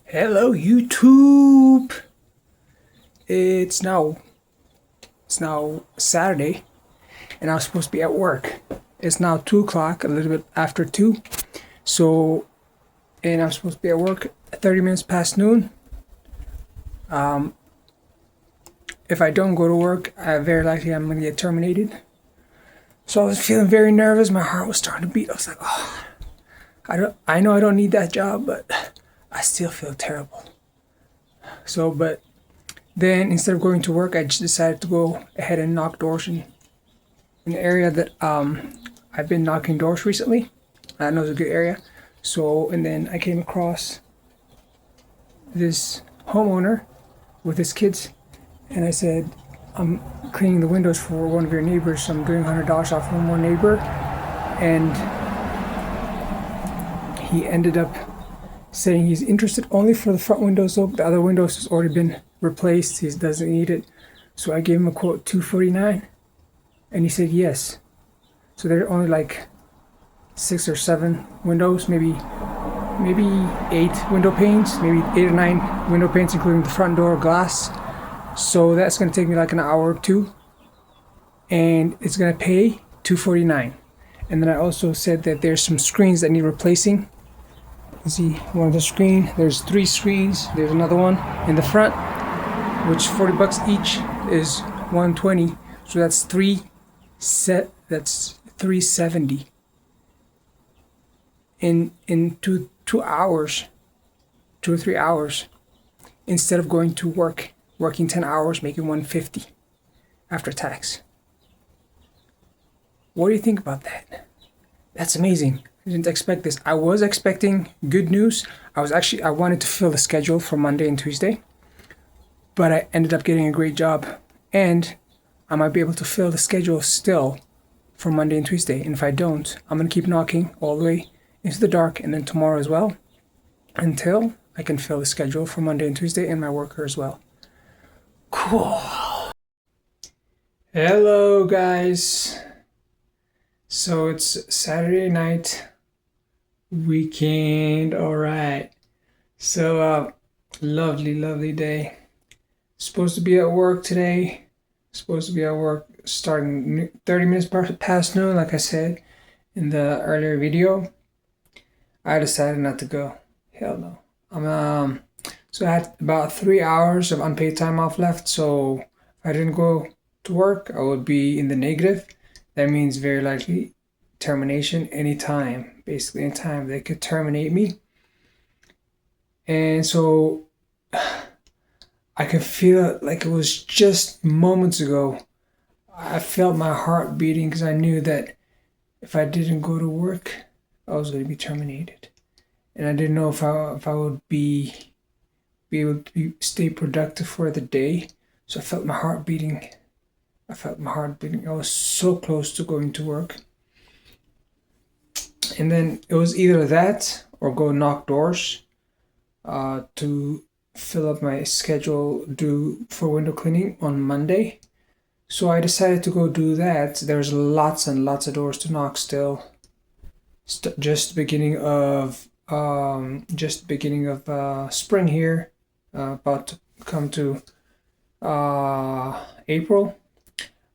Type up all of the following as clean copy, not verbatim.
Hello YouTube. It's now Saturday and I was supposed to be at work. It's now 2 o'clock, a little bit after 2. So and I'm supposed to be at work at 30 minutes past noon. If I don't go to work, very likely I'm gonna get terminated. So I was feeling very nervous. My heart was starting to beat. I was like, oh, I know I don't need that job, but I still feel terrible. So, but then instead of going to work, I just decided to go ahead and knock doors in an area that I've been knocking doors recently. I know it's a good area. So, and then I came across this homeowner with his kids, and I said, I'm cleaning the windows for one of your neighbors, so I'm doing $100 off one more neighbor. And he ended up saying he's interested only for the front windows, though the other windows has already been replaced. He doesn't need it. So I gave him a quote, $249, and he said yes. So there are only like 6 or 7 windows, maybe 8 window panes, maybe 8 or 9 window panes, including the front door glass. So that's going to take me like an hour or two, and it's going to pay $249. And then I also said that there's some screens that need replacing. You see one of the screen, there's 3 screens, there's another one in the front, which $40 each is $120. So that's $370 in 2 hours, 2 or 3 hours, instead of going to work, working 10 hours, making $150 after tax. What do you think about that? That's amazing. I didn't expect this. I was expecting good news. I wanted to fill the schedule for Monday and Tuesday, but I ended up getting a great job, and I might be able to fill the schedule still for Monday and Tuesday. And if I don't, I'm going to keep knocking all the way into the dark, and then tomorrow as well, until I can fill the schedule for Monday and Tuesday and my worker as well. Cool. Hello guys. So it's Saturday night, weekend, all right. So lovely day. Supposed to be at work today. Supposed to be at work starting 30 minutes past noon, like I said in the earlier video. I decided not to go. Hell no. So I had about 3 hours of unpaid time off left. So if I didn't go to work, I would be in the negative. That means very likely termination anytime. Basically, anytime they could terminate me. And so I could feel it like it was just moments ago. I felt my heart beating because I knew that if I didn't go to work, I was going to be terminated. And I didn't know if I would be able to stay productive for the day. So I felt my heart beating. I was so close to going to work. And then it was either that or go knock doors to fill up my schedule due for window cleaning on Monday. So I decided to go do that. There's lots and lots of doors to knock still. Just beginning of spring here, about to come to April.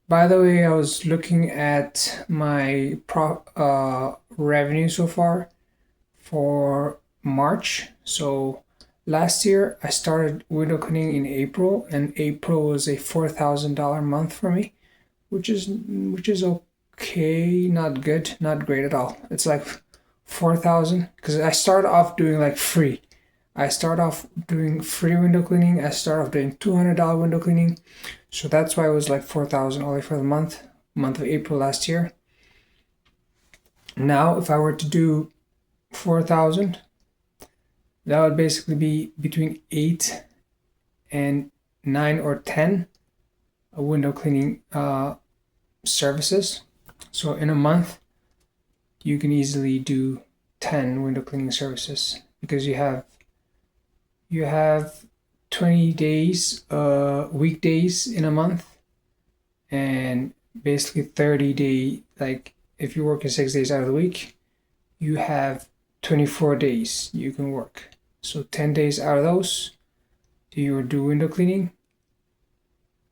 By the way, I was looking at my revenue so far for March. So last year I started window cleaning in April, and April was a $4,000 month for me, which is okay, not good, not great at all. It's like 4,000 because I started off doing like free. I start off doing free window cleaning. I start off doing $200 window cleaning. So that's why it was like 4,000 only for the month of April last year. Now, if I were to do 4,000, that would basically be between 8 and 9 or 10 window cleaning services. So in a month, you can easily do 10 window cleaning services because you have 20 days, weekdays in a month, and basically 30-day, like if you're working 6 days out of the week, you have 24 days you can work. So 10 days out of those, you do window cleaning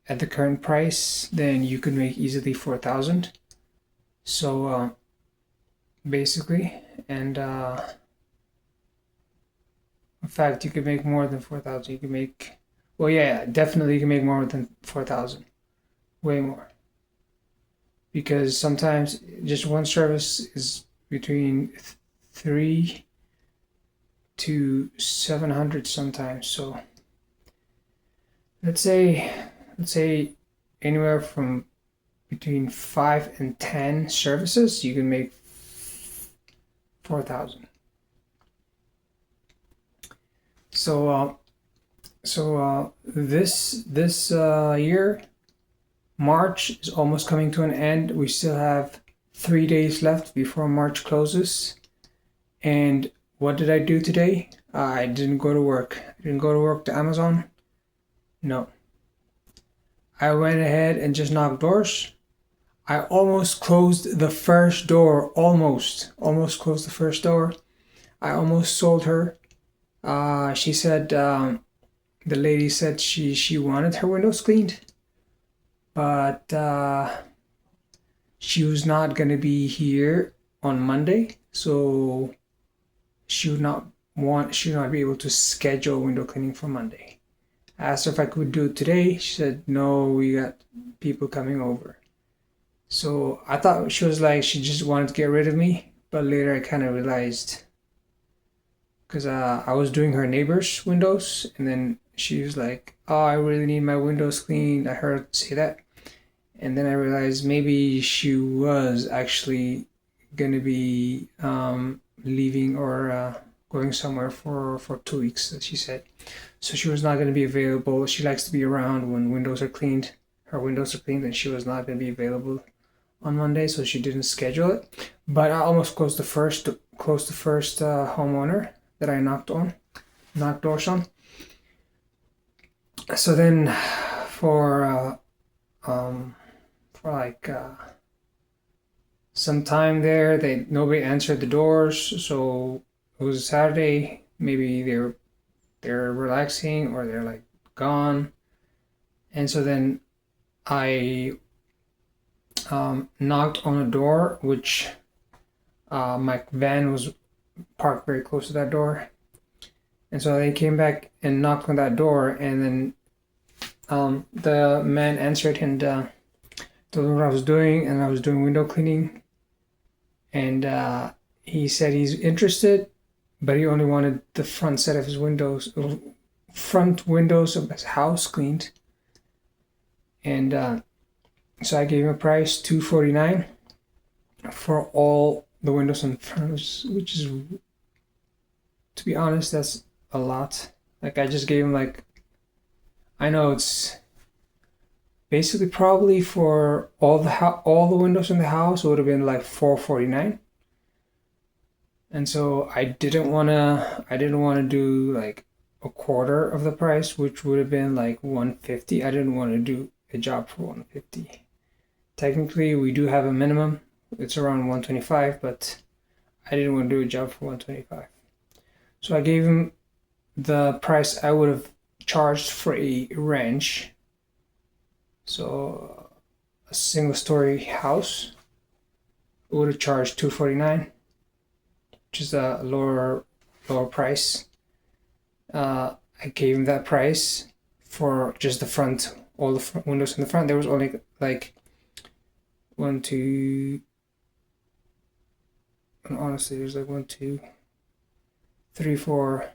at the current price, then you could make easily 4,000. So basically, and in fact, you could make more than 4,000. You can make, well, yeah, definitely you can make more than 4,000, way more. Because sometimes just one service is between 3 to 700 sometimes. So let's say anywhere from between 5 and 10 services, you can make 4,000. So this year, March is almost coming to an end. We still have 3 days left before March closes. And what did I do today? I didn't go to work. I didn't go to work to Amazon. No. I went ahead and just knocked doors. I almost closed the first door. Almost closed the first door. I almost sold her. She said, the lady said she wanted her windows cleaned, but she was not gonna be here on Monday, so she would not be able to schedule window cleaning for Monday. I asked her if I could do it today. She said, no, we got people coming over. So I thought she was like, she just wanted to get rid of me, but later I kind of realized, because I was doing her neighbor's windows, and then she was like, oh, I really need my windows cleaned. I heard her say that. And then I realized maybe she was actually going to be leaving or going somewhere for 2 weeks, as she said. So she was not going to be available. She likes to be around when windows are cleaned. Her windows are cleaned, and she was not going to be available on Monday, so she didn't schedule it. But I almost closed the first homeowner that I knocked doors on. So then for like some time there, nobody answered the doors. So it was Saturday. Maybe they're relaxing or they're like gone. And so then I knocked on a door, which my van was parked very close to that door. And so they came back and knocked on that door, and then the man answered and told him what I was doing, and I was doing window cleaning. And he said he's interested, but he only wanted the front set of his windows, front windows of his house cleaned. And so I gave him a price, $249 for all the windows in front, which is, to be honest, that's a lot. Like I just gave him like, I know it's basically probably for all the windows in the house, it would have been like $449. And so I didn't want to do like a quarter of the price, which would have been like $150. I didn't want to do a job for $150. Technically, we do have a minimum. It's around $125, but I didn't want to do a job for $125. So I gave him the price I would have charged for a ranch. So a single-story house would have charged $249, which is a lower price. I gave him that price for just the front, all the windows in the front. There was only like 1, 2, and honestly, there's like 1, 2, 3, 4,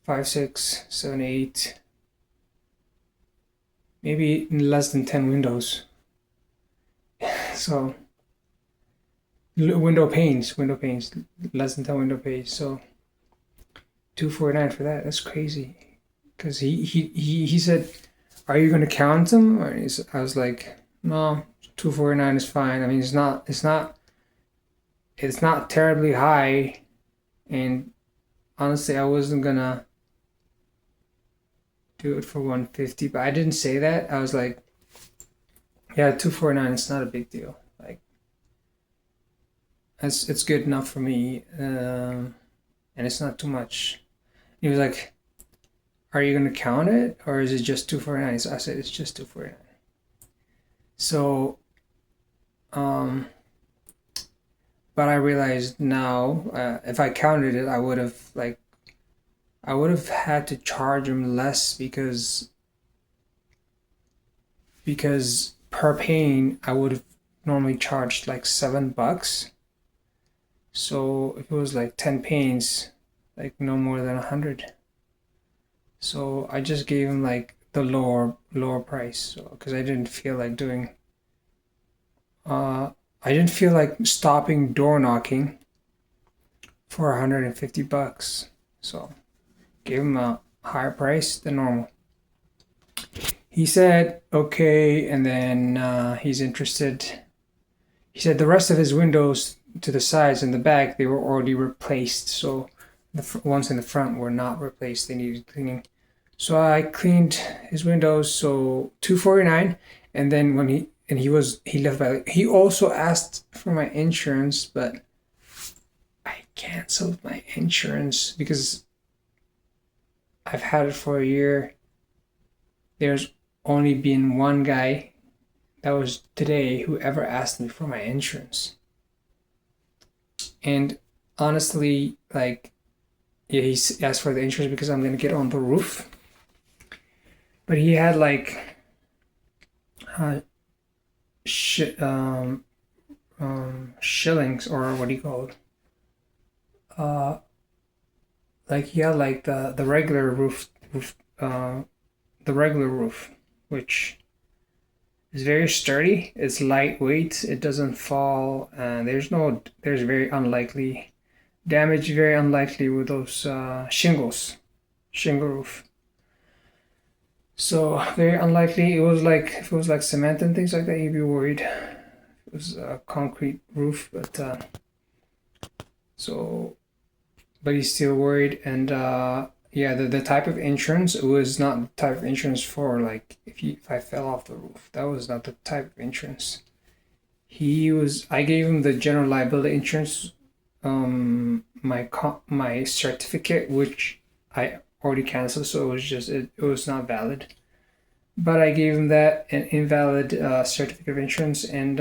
5, 6, 7, 8, maybe less than 10 windows. So window panes, less than 10 window panes. So $249 for that. That's crazy. Because he said, "Are you gonna count them?" Or I was like, "No, $249 is fine. I mean, it's not terribly high, and honestly, I wasn't gonna do it for $150, but I didn't say that. I was like, yeah, $249. It's not a big deal. Like, it's good enough for me. and it's not too much. He was like, are you gonna count it, or is it just $249? So I said it's just $249. So, but I realized now, if I counted it, I would have had to charge him less because per pane I would have normally charged like $7. So if it was like 10 panes, like no more than 100. So I just gave him like the lower price, so because I didn't feel like stopping door knocking for $150. So gave him a higher price than normal. He said okay, and then he's interested. He said the rest of his windows to the sides and the back, they were already replaced, so the ones in the front were not replaced, they needed cleaning. So I cleaned his windows, so $249. And then when he left by, he also asked for my insurance, but I canceled my insurance because I've had it for a year. There's only been one guy, that was today, who ever asked me for my insurance. And honestly, like, yeah, he asked for the insurance because I'm gonna get on the roof. But he had like shillings, or what do you call it? Like he had like the regular roof, the regular roof, which is very sturdy. It's lightweight. It doesn't fall, and there's very unlikely damage. Very unlikely with those shingle roof. So very unlikely. It was like, if it was like cement and things like that, you'd be worried. It was a concrete roof, but but he's still worried. And yeah, the type of insurance, it was not the type of insurance for like if I fell off the roof. That was not the type of insurance. I gave him the general liability insurance, my certificate, which I already canceled, so it was not valid. But I gave him that an invalid certificate of insurance, and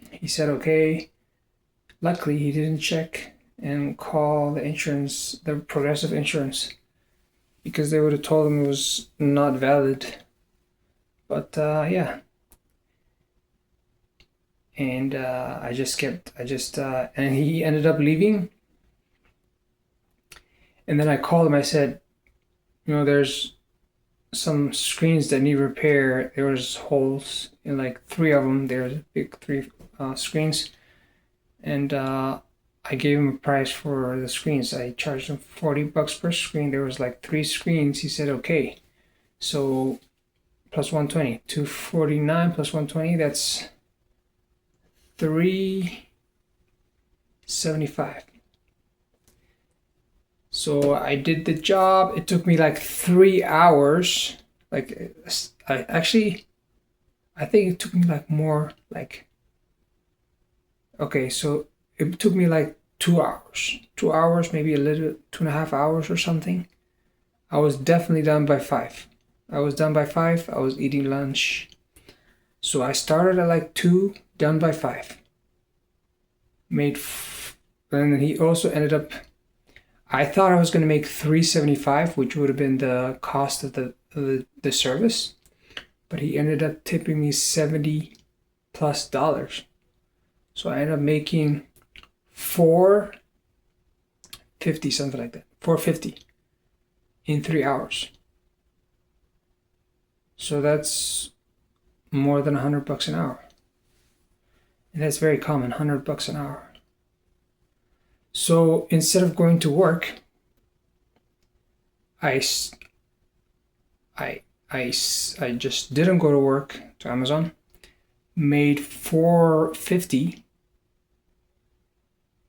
he said okay. Luckily, he didn't check and call the Progressive Insurance, because they would have told him it was not valid. But yeah. And and he ended up leaving. And then I called him. I said, there's some screens that need repair. There was holes in like 3 of them. There's big 3 screens. And I gave him a price for the screens. I charged him $40 per screen. There was like 3 screens. He said okay. So plus 120, $249 plus 120, that's $375. So I did the job. It took me like 3 hours. Like, I think it took me like more, like, okay, so it took me like 2 hours. 2 hours, maybe a little, 2.5 hours or something. I was definitely done by 5. I was done by 5. I was eating lunch. So I started at like 2, done by 5. And he also ended up, I thought I was going to make $375, which would have been the cost of the service, but he ended up tipping me $70+. So I ended up making $450, something like that, $450 in 3 hours. So that's more than $100 an hour, and that's very common, $100 an hour. So instead of going to work, I just didn't go to work, to Amazon, made $450.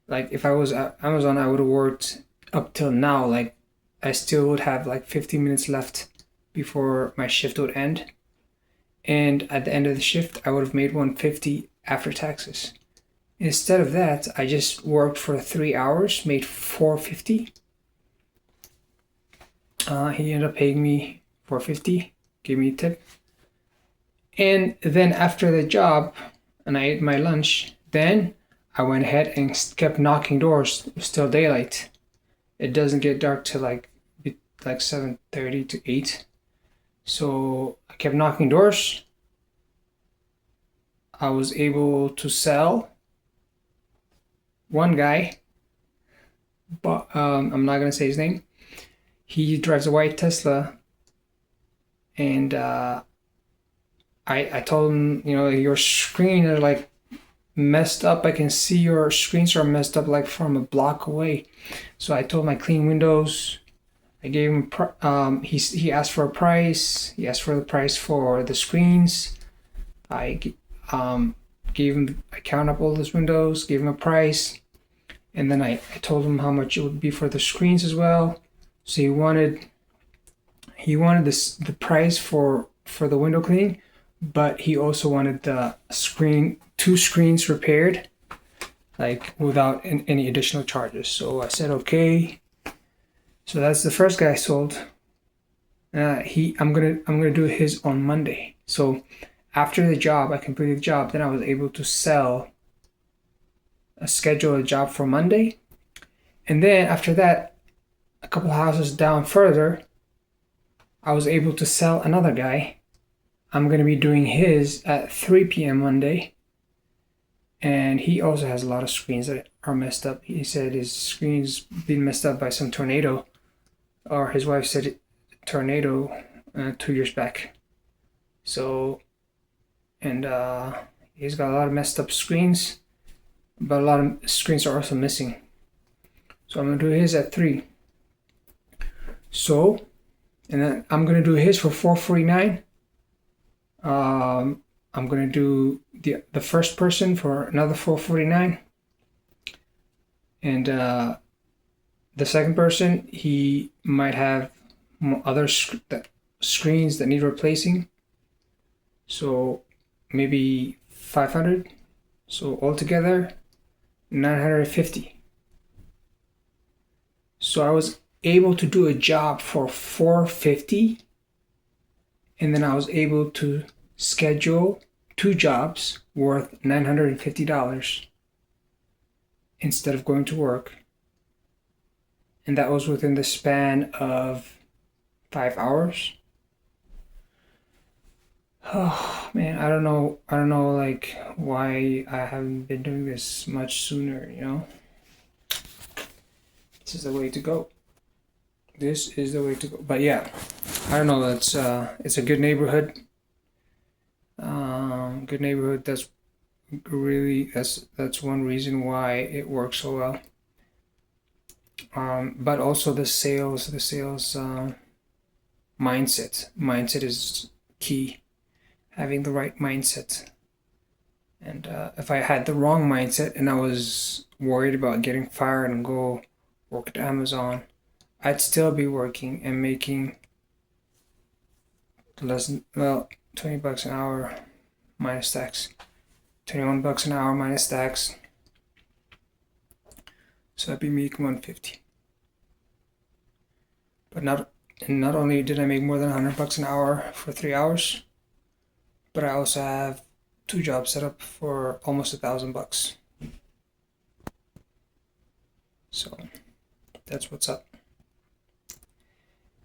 Like, if I was at Amazon, I would have worked up till now. Like, I still would have like 15 minutes left before my shift would end. And at the end of the shift, I would have made $150 after taxes. Instead of that, I just worked for 3 hours, made $4.50. He ended up paying me $4.50, gave me a tip. And then after the job, and I ate my lunch, then I went ahead and kept knocking doors. It was still daylight. It doesn't get dark till like 7:30 to 8. So I kept knocking doors. I was able to sell one guy, but I'm not gonna say his name. He drives a white Tesla, and I told him, your screen are like messed up. I can see your screens are messed up like from a block away. So I told him I clean windows. I gave him he asked for a price. He asked for the price for the screens. I gave him, I count up all those windows, gave him a price, and then I told him how much it would be for the screens as well. So he wanted the price for the window cleaning, but he also wanted the two screens repaired, like without any additional charges. So I said okay. So that's the first guy I sold. I'm gonna do his on Monday. So after the job, I completed the job. Then I was able to schedule a job for Monday, and then after that, a couple houses down further, I was able to sell another guy. I'm gonna be doing his at 3 p.m. Monday, and he also has a lot of screens that are messed up. He said his screen's been messed up by some tornado, or his wife said tornado 2 years back. So, and he's got a lot of messed up screens, but a lot of screens are also missing. So I'm gonna do his at 3. So, and then I'm gonna do his for $4.49. I'm gonna do the first person for another $4.49, and the second person, he might have other screens that need replacing, so maybe $500. So altogether $950. So I was able to do a job for $450, and then I was able to schedule 2 jobs worth $950 instead of going to work. And that was within the span of 5 hours. Oh man, I don't know like why I haven't been doing this much sooner, This is the way to go. This is the way to go. But yeah, I don't know, it's a good neighborhood. Good neighborhood. That's one reason why it works so well. But also the sales mindset is key. Having the right mindset. And if I had the wrong mindset and I was worried about getting fired and go work at Amazon, I'd still be working and making $20 an hour minus tax. $21 an hour minus tax. So I'd be making $150. But not only did I make more than $100 an hour for 3 hours, but I also have 2 jobs set up for almost $1,000. So that's what's up.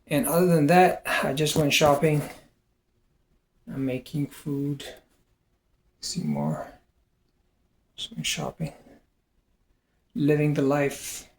And other than that, I just went shopping. I'm making food. See more. Just went shopping. Living the life.